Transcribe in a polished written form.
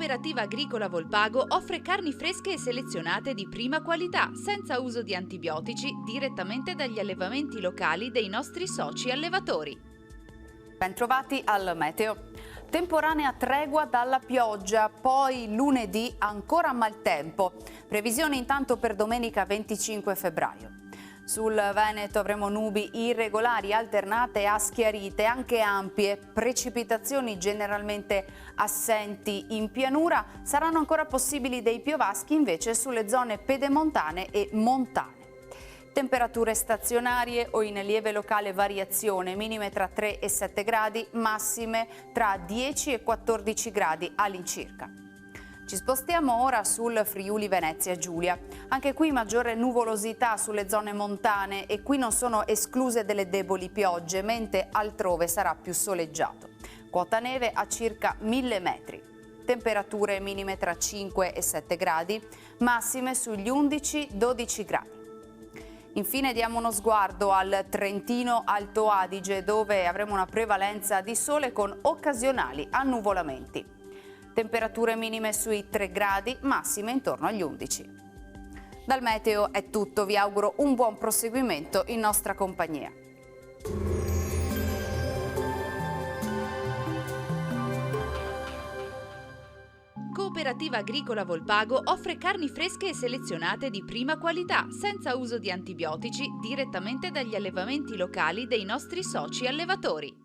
Cooperativa Agricola Volpago offre carni fresche e selezionate di prima qualità, senza uso di antibiotici, direttamente dagli allevamenti locali dei nostri soci allevatori. Bentrovati al meteo. Temporanea tregua dalla pioggia, poi lunedì ancora maltempo. Previsioni intanto per domenica 25 febbraio. Sul Veneto avremo nubi irregolari alternate a schiarite, anche ampie. Precipitazioni generalmente assenti in pianura. Saranno ancora possibili dei piovaschi invece sulle zone pedemontane e montane. Temperature stazionarie o in lieve locale variazione, minime tra 3 e 7 gradi, massime tra 10 e 14 gradi all'incirca. Ci spostiamo ora sul Friuli Venezia Giulia. Anche qui maggiore nuvolosità sulle zone montane e qui non sono escluse delle deboli piogge, mentre altrove sarà più soleggiato. Quota neve a circa 1000 metri. Temperature minime tra 5 e 7 gradi, massime sugli 11-12 gradi. Infine diamo uno sguardo al Trentino Alto Adige, dove avremo una prevalenza di sole con occasionali annuvolamenti. Temperature minime sui 3 gradi, massime intorno agli 11. Dal meteo è tutto, vi auguro un buon proseguimento in nostra compagnia. Cooperativa Agricola Volpago offre carni fresche e selezionate di prima qualità, senza uso di antibiotici, direttamente dagli allevamenti locali dei nostri soci allevatori.